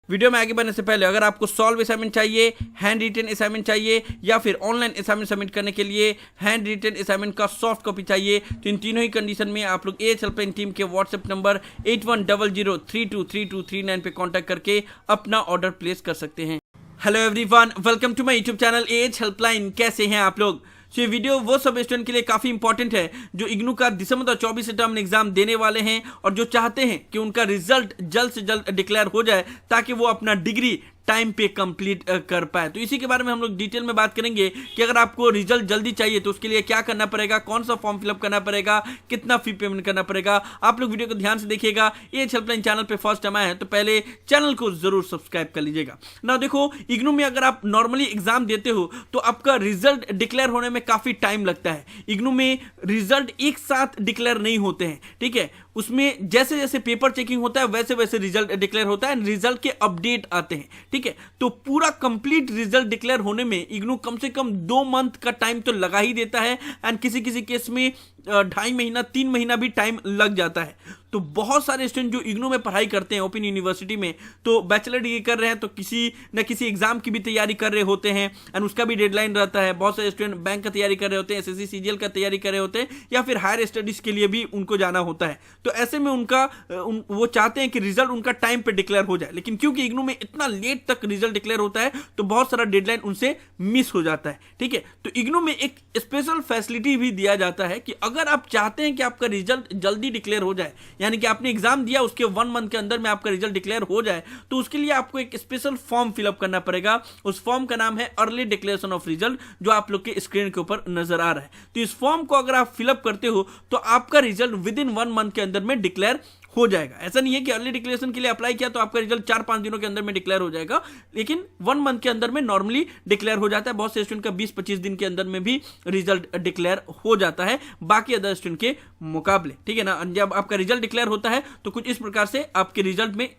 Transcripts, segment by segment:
Video में आगे बढ़ने से पहले अगर आपको सॉल्व असाइनमेंट चाहिए, हैंड रिटन असाइनमेंट चाहिए या फिर ऑनलाइन असाइनमेंट सबमिट करने के लिए हैंड रिटन असाइनमेंट का सॉफ्ट कॉपी चाहिए, तो इन तीनों ही कंडीशन में आप लोग एएच हेल्पलाइन टीम के व्हाट्सएप नंबर 8100323239 पे कांटेक्ट करके अपना ऑर्डर प्लेस कर सकते हैं। Hello everyone, welcome to my YouTube channel A H helpline. कैसे हैं आप लोग? ये वीडियो वो सब स्टूडेंट के लिए काफी इंपॉर्टेंट है जो इग्नू का दिसंबर 2024 से टर्म एग्जाम देने वाले हैं और जो चाहते हैं कि उनका रिजल्ट जल्द से जल्द डिक्लेयर हो जाए ताकि वो अपना डिग्री टाइम पे कंप्लीट कर पाए। तो इसी के बारे में हम लोग डिटेल में बात करेंगे कि अगर आपको रिजल्ट जल्दी चाहिए तो उसके लिए क्या करना पड़ेगा, कौन सा फॉर्म फिलअप करना पड़ेगा, कितना फी पेमेंट करना पड़ेगा। आप लोग वीडियो को ध्यान से देखिएगा। एएच हेल्पलाइन चैनल पे फर्स्ट टाइम आए हैं तो पहले चैनल को जरूर सब्सक्राइब कर लीजिएगा। ना देखो, इग्नू में अगर आप नॉर्मली एग्जाम देते हो तो आपका रिजल्ट डिक्लेयर होने में काफी टाइम लगता है। इग्नू में रिजल्ट एक साथ डिक्लेयर नहीं होते हैं, ठीक है। उसमें जैसे जैसे पेपर चेकिंग होता है वैसे वैसे रिजल्ट डिक्लेयर होता है, रिजल्ट के अपडेट आते हैं, ठीक है। तो पूरा कंप्लीट रिजल्ट डिक्लेयर होने में इग्नू कम से कम 2 मंथ का टाइम तो लगा ही देता है एंड किसी किसी केस में 2.5 महीना 3 महीना भी टाइम लग जाता है। तो बहुत सारे स्टूडेंट जो इग्नू में पढ़ाई करते हैं ओपन यूनिवर्सिटी में, तो बैचलर डिग्री कर रहे हैं तो किसी न किसी एग्जाम की भी तैयारी कर रहे होते हैं एंड उसका भी डेडलाइन रहता है। बहुत सारे स्टूडेंट बैंक का तैयारी कर रहे होते हैं, एसएससी सीजीएल का तैयारी कर रहे होते हैं या फिर हायर स्टडीज के लिए भी उनको जाना होता है। तो ऐसे में वो चाहते हैं कि रिजल्ट उनका टाइम पे डिक्लेयर हो जाए, लेकिन क्योंकि इग्नू में इतना लेट तक रिजल्ट डिक्लेयर होता है तो बहुत सारा डेडलाइन उनसे मिस हो जाता है, ठीक है। तो इग्नू में एक स्पेशल फैसिलिटी भी दिया जाता है कि अगर आप चाहते हैं कि आपका रिजल्ट जल्दी डिक्लेयर हो जाए, यानी कि आपने एग्जाम दिया उसके 1 मंथ के अंदर में आपका रिजल्ट डिक्लेयर हो जाए, तो उसके लिए आपको एक स्पेशल फॉर्म फिलअप करना पड़ेगा। उस फॉर्म का नाम है अर्ली डिक्लेरेशन ऑफ रिजल्ट, जो आप लोग के स्क्रीन के ऊपर नजर आ रहा है। तो इस फॉर्म को अगर आप फिलअप करते हो तो आपका रिजल्ट विद इन 1 मंथ के अंदर में डिक्लेयर हो जाएगा। ऐसा नहीं है कि अर्ली डिक्लेरेशन के लिए अप्लाई किया तो आपका रिजल्ट 4-5 दिनों के अंदर में डिक्लेयर हो जाएगा, लेकिन 1 मंथ के अंदर में नॉर्मली डिक्लेयर हो जाता है। बहुत से स्टूडेंट का 20-25 दिन के अंदर में भी रिजल्ट डिक्लेयर हो जाता है बाकी अदर स्टूडेंट के मुकाबले, ठीक है ना। जब आपका रिजल्ट डिक्लेयर होता है तो कुछ इस प्रकार से आपके रिजल्ट में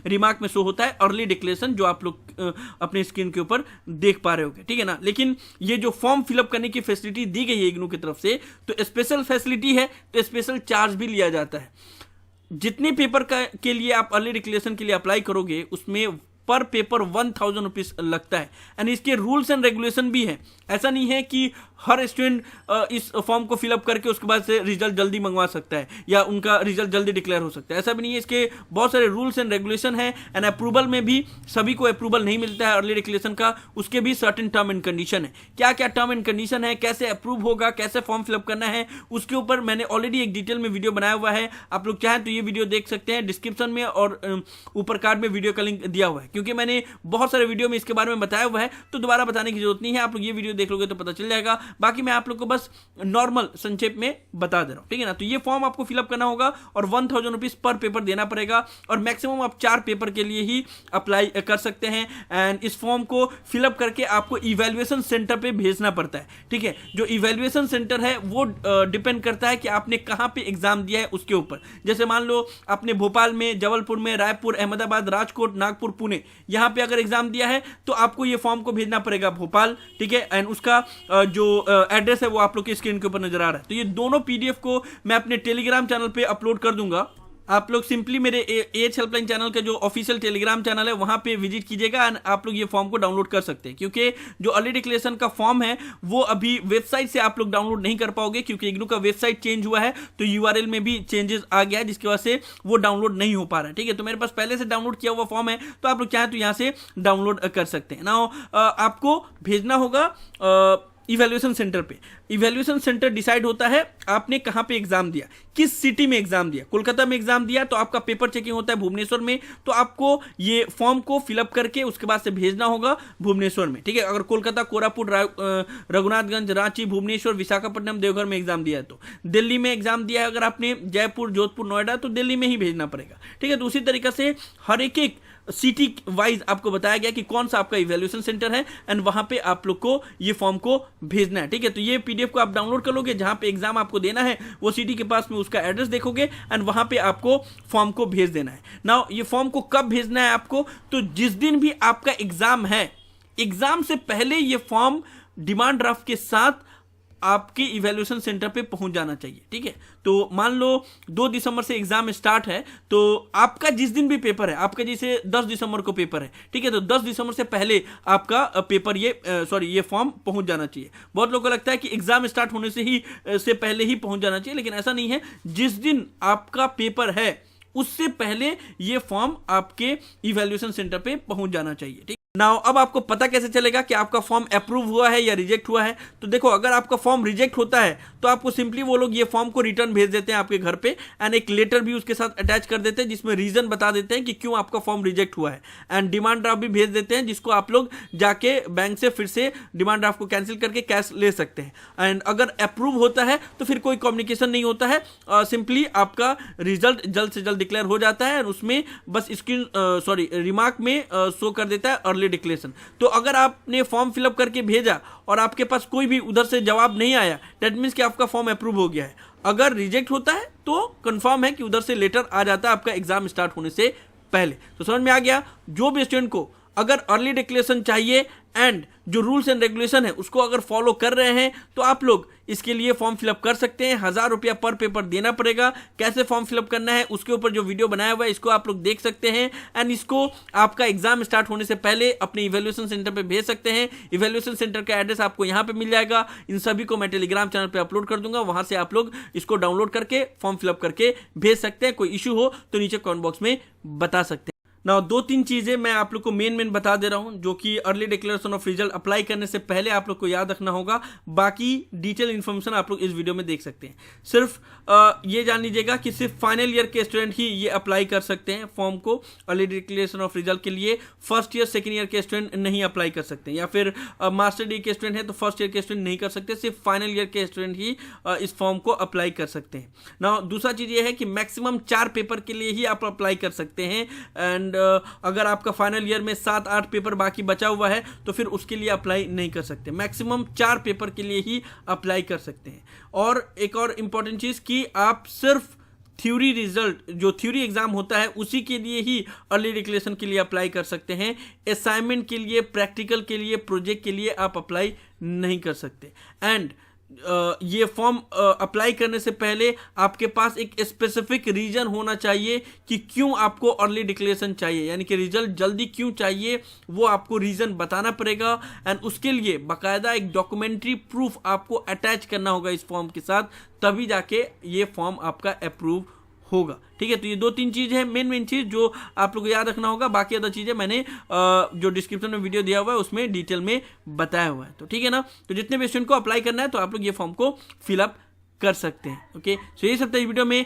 रिमार्क में शो होता है अर्ली डिक्लेरेशन, जो आप लोग अपने स्क्रीन के ऊपर देख पा रहे होंगे, ठीक है ना। लेकिन ये जो फॉर्म फिलअप करने की फैसिलिटी दी गई है इग्नू की तरफ से, तो स्पेशल फैसिलिटी है तो स्पेशल चार्ज भी लिया जाता है। जितने पेपर के लिए आप अर्ली डिक्लेरेशन के लिए अप्लाई करोगे उसमें पर पेपर 1000 रुपीज लगता है एंड इसके रूल्स एंड रेगुलेशन भी है। ऐसा नहीं है कि हर स्टूडेंट इस फॉर्म को फिलअप करके उसके बाद से रिजल्ट जल्दी मंगवा सकता है या उनका रिजल्ट जल्दी डिक्लेयर हो सकता है, ऐसा भी नहीं है। इसके बहुत सारे रूल्स एंड रेगुलेशन है एंड अप्रूवल में भी सभी को अप्रूवल नहीं मिलता है अर्ली डिक्लेरेशन का, उसके भी सर्टेन टर्म एंड कंडीशन है। क्या क्या टर्म एंड कंडीशन है, कैसे अप्रूव होगा, कैसे फॉर्म फिलअप करना है, उसके ऊपर मैंने ऑलरेडी एक डिटेल में वीडियो बनाया हुआ है। आप लोग चाहें तो ये वीडियो देख सकते हैं, डिस्क्रिप्शन में और ऊपर कार्ड में वीडियो का लिंक दिया हुआ है, क्योंकि मैंने बहुत सारे वीडियो में इसके बारे में बताया हुआ है तो दोबारा बताने की जरूरत नहीं है। आप लोग ये वीडियो देख लोगे तो पता चल जाएगा। बाकी मैं आप लोग को बस नॉर्मल संक्षेप में बता दे रहा हूं, ठीक है ना। तो ये फॉर्म आपको फिलअप करना होगा और 1000 रुपीज पर पेपर देना पड़ेगा और मैक्सिमम आप 4 पेपर के लिए ही अप्लाई कर सकते हैं एंड इस फॉर्म को फिलअप करके आपको इवैल्यूएशन सेंटर पे भेजना पड़ता है, ठीक है। जो इवैल्यूएशन सेंटर है वो डिपेंड करता है कि आपने कहां पे एग्जाम दिया है उसके ऊपर। जैसे मान लो आपने भोपाल में, जबलपुर में, रायपुर, अहमदाबाद, राजकोट, नागपुर, पुणे, यहां पे अगर एग्जाम दिया है तो आपको ये फॉर्म को भेजना पड़ेगा भोपाल, ठीक है। एंड उसका जो एड्रेस है वो आप लोग की स्क्रीन के ऊपर नजर आ रहा है। तो ये दोनों पीडीएफ को मैं अपने टेलीग्राम चैनल पे अपलोड कर दूंगा। आप लोग सिंपली मेरे एएच हेल्पलाइन चैनल का जो ऑफिशियल टेलीग्राम चैनल है वहां पे विजिट कीजिएगा एंड आप लोग ये फॉर्म को डाउनलोड कर सकते हैं, क्योंकि जो अर्ली डिक्लेरेशन का फॉर्म है वो अभी वेबसाइट से आप लोग डाउनलोड नहीं कर पाओगे, क्योंकि इग्नू का वेबसाइट चेंज हुआ है तो यूआरएल में भी चेंजेस आ गया है, जिसकी वजह से वो डाउनलोड नहीं हो पा रहा है, ठीक है। तो मेरे पास पहले से डाउनलोड किया हुआ फॉर्म है तो आप लोग चाहें तो यहाँ से डाउनलोड कर सकते हैं ना। आपको भेजना होगा इवैल्यूएशन सेंटर पे। इवैल्यूएशन सेंटर डिसाइड होता है आपने कहां पे एग्जाम दिया, किस सिटी में एग्जाम दिया। कोलकाता में एग्जाम दिया तो आपका पेपर चेकिंग होता है भुवनेश्वर में, तो आपको ये फॉर्म को फिलअप करके उसके बाद से भेजना होगा भुवनेश्वर में, ठीक है। अगर कोलकाता, कोरापुट, रघुनाथगंज, रांची, भुवनेश्वर, विशाखापट्टनम, देवघर में एग्जाम दिया है तो दिल्ली में एग्जाम दिया है अगर आपने, जयपुर, जोधपुर, नोएडा, तो दिल्ली में ही भेजना पड़ेगा, ठीक है। तो उसी तरीके से हर एक सिटी वाइज आपको बताया गया कि कौन सा आपका इवैल्यूएशन सेंटर है एंड वहां पे आप लोग को ये फॉर्म को भेजना है, ठीक है। तो ये पीडीएफ को आप डाउनलोड कर लोगे, जहां पे एग्जाम आपको देना है वो सिटी के पास में उसका एड्रेस देखोगे एंड वहां पे आपको फॉर्म को भेज देना है। नाउ ये फॉर्म को कब भेजना है आपको, तो जिस दिन भी आपका एग्जाम है, एग्जाम से पहले ये फॉर्म डिमांड ड्राफ्ट के साथ आपके इवैल्यूएशन सेंटर पे पहुंच जाना चाहिए। ठीक है, तो मान लो 2 दिसंबर से एग्जाम स्टार्ट है, तो आपका जिस दिन भी पेपर है, आपका जैसे 10 दिसंबर को पेपर है, ठीक है, तो 10 दिसंबर से पहले आपका पेपर ये फॉर्म पहुंच जाना चाहिए। बहुत लोगों को लगता है कि एग्जाम स्टार्ट होने से पहले ही पहुंच जाना चाहिए, लेकिन ऐसा नहीं है। जिस दिन आपका पेपर है उससे पहले ये फॉर्म आपके इवैल्यूएशन सेंटर पे पहुंच जाना चाहिए। ठीक, नाउ अब आपको पता कैसे चलेगा कि आपका फॉर्म अप्रूव हुआ है या रिजेक्ट हुआ है? तो देखो, अगर आपका फॉर्म रिजेक्ट होता है तो आपको सिंपली वो लोग ये फॉर्म को रिटर्न भेज देते हैं आपके घर पे, एंड एक लेटर भी उसके साथ अटैच कर देते हैं जिसमें रीजन बता देते हैं कि क्यों आपका फॉर्म रिजेक्ट हुआ है, एंड डिमांड ड्राफ्ट भी भेज देते हैं जिसको आप लोग जाके बैंक से फिर से डिमांड ड्राफ्ट को कैंसिल करके कैश ले सकते हैं। एंड अगर अप्रूव होता है तो फिर कोई कम्युनिकेशन नहीं होता है, सिंपली आपका रिजल्ट जल्द से जल्द डिक्लेयर हो जाता है, और उसमें बस रिमार्क में शो कर देता है अर्ली डिक्लेरेशन। तो अगर आपने फॉर्म फिलअप करके भेजा और आपके पास कोई भी उधर से जवाब नहीं आया, दैट मीन्स कि आपका फॉर्म अप्रूव हो गया है। अगर रिजेक्ट होता है तो कंफर्म है कि उधर से लेटर आ जाता है आपका एग्जाम स्टार्ट होने से पहले। तो समझ में आ गया, जो भी स्टूडेंट को अगर अर्ली डिक्लेरेशन चाहिए एंड जो रूल्स एंड रेगुलेशन है उसको अगर फॉलो कर रहे हैं तो आप लोग इसके लिए फॉर्म फिलअप कर सकते हैं। 1000 रुपया पर पेपर देना पड़ेगा। कैसे फॉर्म फिलअप करना है उसके ऊपर जो वीडियो बनाया हुआ है इसको आप लोग देख सकते हैं, एंड इसको आपका एग्जाम स्टार्ट होने से पहले अपने इवैल्यूएशन सेंटर पे भेज सकते हैं। इवैल्यूएशन सेंटर का एड्रेस आपको यहाँ पे मिल जाएगा। इन सभी को मैं टेलीग्राम चैनल पे अपलोड कर दूंगा, वहां से आप लोग इसको डाउनलोड करके फॉर्म फिलअप करके भेज सकते हैं। कोई इशू हो तो नीचे कमेंट बॉक्स में बता सकते हैं। ना 2-3 चीजें मैं आप लोग को मेन बता दे रहा हूं जो कि early declaration of result apply करने से पहले आप लोग को याद रखना होगा। बाकी डिटेल इन्फॉर्मेशन आप लोग इस वीडियो में देख सकते हैं। सिर्फ ये जान लीजिएगा कि सिर्फ फाइनल ईयर के स्टूडेंट ही ये अप्लाई कर सकते हैं फॉर्म को अर्ली डिक्लेरेशन ऑफ रिजल्ट के लिए। फर्स्ट ईयर सेकेंड ईयर के स्टूडेंट नहीं अप्लाई कर सकते, या फिर मास्टर डिग्री के स्टूडेंट है तो फर्स्ट ईयर के स्टूडेंट नहीं कर सकते। सिर्फ फाइनल ईयर के स्टूडेंट ही इस फॉर्म को अप्लाई कर सकते हैं। ना दूसरा चीज ये है कि मैक्सिमम 4 पेपर के लिए ही आप अप्लाई कर सकते हैं, एंड अगर आपका फाइनल ईयर में 7-8 पेपर बाकी बचा हुआ है तो फिर उसके लिए अप्लाई नहीं कर सकते। मैक्सिमम 4 पेपर के लिए ही अप्लाई कर सकते हैं। और एक और इंपॉर्टेंट चीज कि आप सिर्फ थ्योरी रिजल्ट, जो थ्योरी एग्जाम होता है उसी के लिए ही अर्ली डिक्लेरेशन के लिए अप्लाई कर सकते हैं। असाइनमेंट के लिए, प्रैक्टिकल के लिए, प्रोजेक्ट के लिए आप अप्लाई नहीं कर सकते। एंड ये फॉर्म अप्लाई करने से पहले आपके पास एक स्पेसिफिक रीजन होना चाहिए कि क्यों आपको अर्ली डिक्लेरेशन चाहिए, यानी कि रिजल्ट जल्दी क्यों चाहिए वो आपको रीजन बताना पड़ेगा। एंड उसके लिए बाकायदा एक डॉक्यूमेंट्री प्रूफ आपको अटैच करना होगा इस फॉर्म के साथ, तभी जाके ये फॉर्म आपका अप्रूव होगा। ठीक है, तो ये 2-3 चीज है मेन चीज जो आप लोग को याद रखना होगा। बाकी अदर चीजें मैंने जो डिस्क्रिप्शन में वीडियो दिया हुआ है उसमें डिटेल में बताया हुआ है। तो ठीक है ना, तो जितने भी स्टूडेंट को अप्लाई करना है तो आप लोग ये फॉर्म को फिलअप कर सकते हैं। ओके, सो ये सब था इस वीडियो में।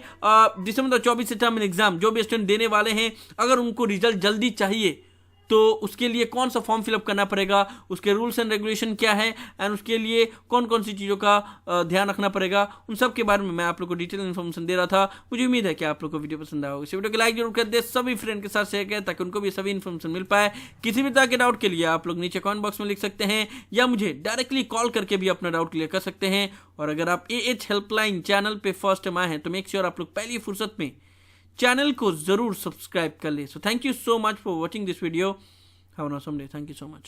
दिसंबर 24 से टर्म एग्जाम जो भी स्टूडेंट देने वाले हैं, अगर उनको रिजल्ट जल्दी चाहिए तो उसके लिए कौन सा फॉर्म फिलअप करना पड़ेगा, उसके रूल्स एंड रेगुलेशन क्या है, एंड उसके लिए कौन कौन सी चीज़ों का ध्यान रखना पड़ेगा, उन सब के बारे में मैं आप लोग को डिटेल इन्फॉर्मेशन दे रहा था। मुझे उम्मीद है कि आप लोग को वीडियो पसंद आया होगा। इस वीडियो को लाइक जरूर कर दे, सभी फ्रेंड के साथ शेयर करें ताकि उनको भी सभी इन्फॉर्मेशन मिल पाए। किसी भी तरह के डाउट के लिए आप लोग नीचे कमेंट बॉक्स में लिख सकते हैं, या मुझे डायरेक्टली कॉल करके भी अपना डाउट क्लियर कर सकते हैं। और अगर आप AH हेल्पलाइन चैनल पे फर्स्ट टाइम आए हैं तो मेक श्योर आप लोग पहली फुर्सत में चैनल को जरूर सब्सक्राइब कर ले। So thank you so much for watching this video. Have an awesome day. Thank you so much.